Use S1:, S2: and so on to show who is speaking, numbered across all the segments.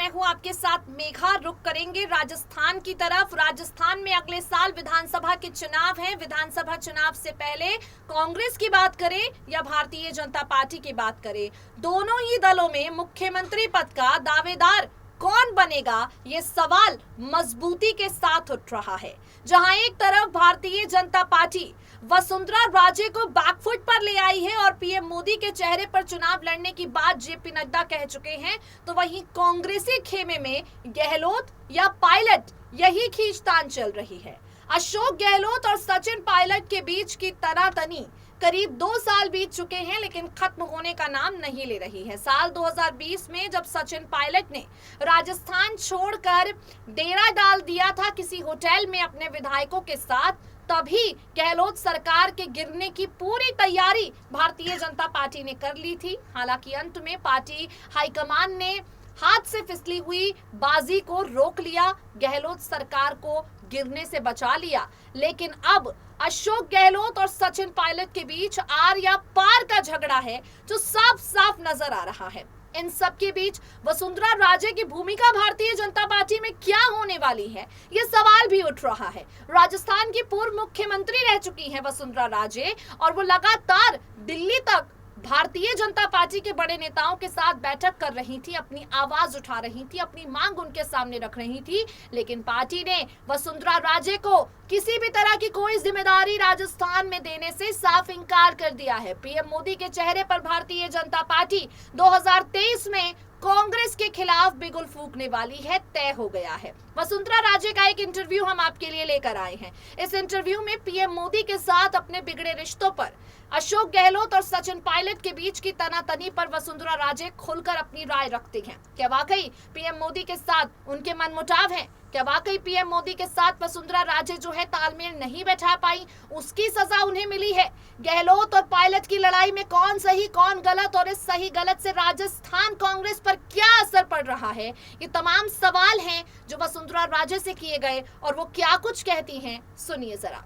S1: मैं हूं आपके साथ मेघा। रुक करेंगे राजस्थान की तरफ। राजस्थान में अगले साल विधानसभा के चुनाव हैं। विधानसभा चुनाव से पहले कांग्रेस की बात करें या भारतीय जनता पार्टी की बात करें, दोनों ही दलों में मुख्यमंत्री पद का दावेदार कौन बनेगा, ये सवाल मजबूती के साथ उठ रहा है। जहां एक तरफ भारतीय जनता पार्टी वसुंधरा राजे को बैकफुट पर ले आई है और पीएम मोदी के चेहरे पर चुनाव लड़ने की बात जेपी नड्डा कह चुके हैं, तो वहीं कांग्रेसी खेमे में गहलोत या पायलट यही खींचतान चल रही है। अशोक गहलोत और सचिन पायलट के बीच की तनातनी करीब 2 साल बीत चुके हैं, लेकिन खत्म होने का नाम नहीं ले रही है। साल 2020 में जब सचिन पायलट ने राजस्थान छोड़कर डेरा डाल दिया था किसी होटल में अपने विधायकों के साथ, तभी गहलोत सरकार के गिरने की पूरी तैयारी भारतीय जनता पार्टी ने कर ली थी। हालांकि अंत में पार्टी हाईकमान ने हाथ से फिसली हुई बाजी को रोक लिया, गहलोत सरकार को गिरने से बचा लिया। लेकिन अब अशोक गहलोत और सचिन पायलट के बीच आर या पार का झगड़ा है जो साफ साफ नजर आ रहा है। इन सब के बीच वसुंधरा राजे की भूमिका भारतीय जनता पार्टी में क्या होने वाली है, ये सवाल भी उठ रहा है। राजस्थान की पूर्व मुख्यमंत्री रह चुकी हैं वसुंधरा राजे और वो लगातार दिल्ली तक भारतीय जनता पार्टी के बड़े नेताओं के साथ बैठक कर रही थी, अपनी आवाज उठा रही थी, अपनी मांग उनके सामने रख रही थी। लेकिन पार्टी ने वसुंधरा राजे को किसी भी तरह की कोई जिम्मेदारी राजस्थान में देने से साफ इनकार कर दिया है। पीएम मोदी के चेहरे पर भारतीय जनता पार्टी 2023 में कांग्रेस के खिलाफ बिगुल फूंकने वाली है, तय हो गया है। वसुंधरा राजे का एक इंटरव्यू हम आपके लिए लेकर आए हैं। इस इंटरव्यू में पीएम मोदी के साथ अपने बिगड़े रिश्तों पर, अशोक गहलोत और सचिन पायलट के बीच की तनातनी पर वसुंधरा राजे खुलकर अपनी राय रखती हैं। क्या वाकई पीएम मोदी के साथ उनके मनमुटाव हैं? क्या वाकई पीएम मोदी के साथ वसुंधरा राजे जो है तालमेल नहीं बैठा पाई, उसकी सजा उन्हें मिली है? गहलोत और पायलट की लड़ाई में कौन सही कौन गलत और इस सही गलत से राजस्थान कांग्रेस पर क्या असर पड़ रहा है, ये तमाम सवाल हैं जो वसुंधरा राजे से किए गए और वो क्या कुछ कहती हैं, सुनिए जरा।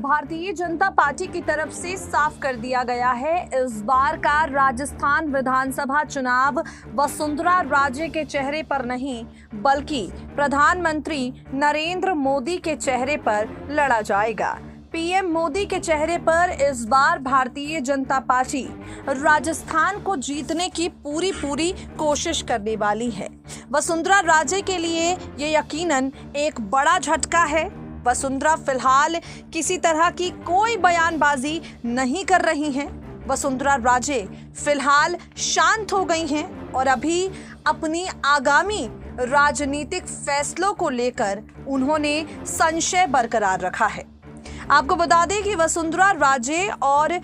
S1: भारतीय जनता पार्टी की तरफ से साफ कर दिया गया है, इस बार का राजस्थान विधानसभा चुनाव वसुंधरा राजे के चेहरे पर नहीं बल्कि प्रधानमंत्री नरेंद्र मोदी के चेहरे पर लड़ा जाएगा। पीएम मोदी के चेहरे पर इस बार भारतीय जनता पार्टी राजस्थान को जीतने की पूरी कोशिश करने वाली है। वसुंधरा राजे के लिए ये यकीनन एक बड़ा झटका है। वसुंधरा फिलहाल किसी तरह की कोई बयानबाजी नहीं कर रही हैं। वसुंधरा राजे फिलहाल शांत हो गई हैं और अभी अपनी आगामी राजनीतिक फैसलों को लेकर उन्होंने संशय बरकरार रखा है। आपको बता दें कि वसुंधरा राजे और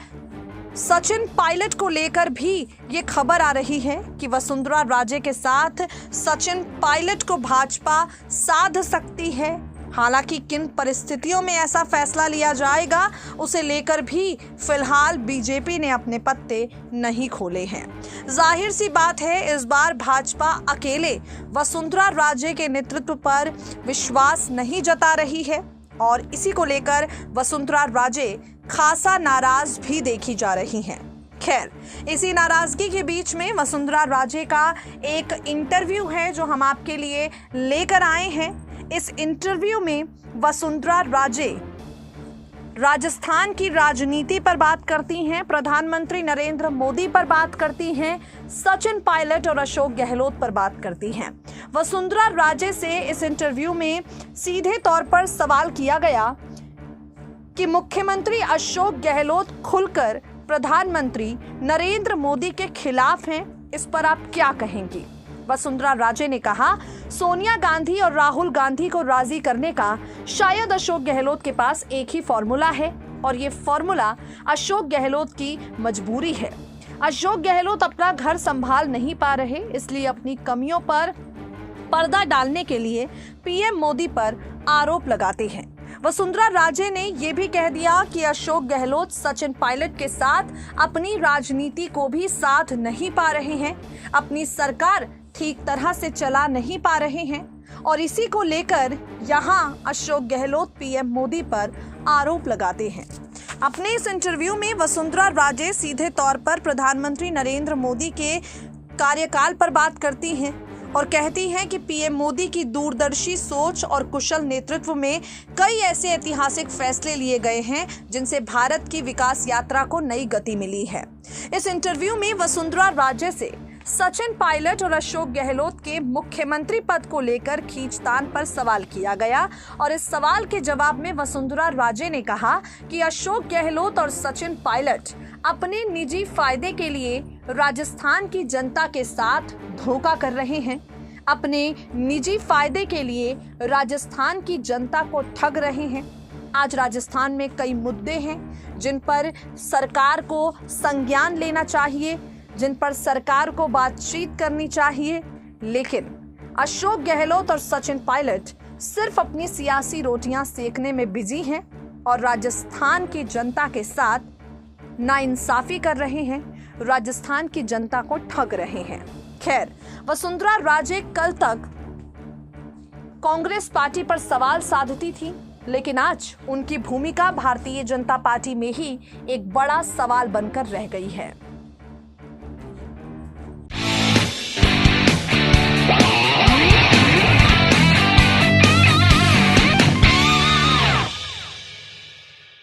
S1: सचिन पायलट को लेकर भी ये खबर आ रही है कि वसुंधरा राजे के साथ सचिन पायलट को भाजपा साध सकती है। हालांकि किन परिस्थितियों में ऐसा फैसला लिया जाएगा उसे लेकर भी फिलहाल बीजेपी ने अपने पत्ते नहीं खोले हैं। जाहिर सी बात है, इस बार भाजपा अकेले वसुंधरा राजे के नेतृत्व पर विश्वास नहीं जता रही है और इसी को लेकर वसुंधरा राजे खासा नाराज भी देखी जा रही हैं। खैर, इसी नाराजगी के बीच में वसुंधरा राजे का एक इंटरव्यू है जो हम आपके लिए लेकर आए हैं। इस इंटरव्यू में वसुंधरा राजे राजस्थान की राजनीति पर बात करती हैं, प्रधानमंत्री नरेंद्र मोदी पर बात करती हैं, सचिन पायलट और अशोक गहलोत पर बात करती हैं। वसुंधरा राजे से इस इंटरव्यू में सीधे तौर पर सवाल किया गया कि मुख्यमंत्री अशोक गहलोत खुलकर प्रधानमंत्री नरेंद्र मोदी के खिलाफ हैं, इस पर आप क्या कहेंगी? वसुंधरा राजे ने कहा, सोनिया गांधी और राहुल गांधी को राजी करने का शायद अशोक गहलोत के पास एक ही फॉर्मूला है और ये फॉर्मूला अशोक गहलोत की मजबूरी है। अशोक गहलोत अपना घर संभाल नहीं पा रहे, इसलिए अपनी कमियों पर पर्दा डालने के लिए पीएम मोदी पर आरोप लगाते हैं। वसुंधरा राजे ने यह भी कह दिया कि अशोक गहलोत सचिन पायलट के साथ अपनी राजनीति को भी साथ नहीं पा रहे हैं, अपनी सरकार ठीक तरह से चला नहीं पा रहे हैं और इसी को लेकर यहां अशोक गहलोत पीएम मोदी पर आरोप लगाते हैं। अपने इस इंटरव्यू में वसुंधरा राजे सीधे तौर पर प्रधानमंत्री नरेंद्र मोदी के कार्यकाल पर बात करती हैं
S2: और कहती हैं कि पीएम मोदी की दूरदर्शी सोच और कुशल नेतृत्व में कई ऐसे ऐतिहासिक फैसले लिए गए हैं जिनसे भारत की विकास यात्रा को नई गति मिली है। इस इंटरव्यू में वसुंधरा राजे से सचिन पायलट और अशोक गहलोत के मुख्यमंत्री पद को लेकर खींचतान पर सवाल किया गया और इस सवाल के जवाब में वसुंधरा राजे ने कहा कि अशोक गहलोत और सचिन पायलट अपने निजी फायदे के लिए राजस्थान की जनता के साथ धोखा कर रहे हैं, अपने निजी फायदे के लिए राजस्थान की जनता को ठग रहे हैं। आज राजस्थान में कई मुद्दे हैं जिन पर सरकार को संज्ञान लेना चाहिए, जिन पर सरकार को बातचीत करनी चाहिए, लेकिन अशोक गहलोत और सचिन पायलट सिर्फ अपनी सियासी रोटियां सेकने में बिजी हैं और राजस्थान की जनता के साथ नाइंसाफी कर रहे हैं, राजस्थान की जनता को ठग रहे हैं। खैर, वसुंधरा राजे कल तक कांग्रेस पार्टी पर सवाल साधती थी, लेकिन आज उनकी भूमिका भारतीय जनता पार्टी में ही एक बड़ा सवाल बनकर रह गई है।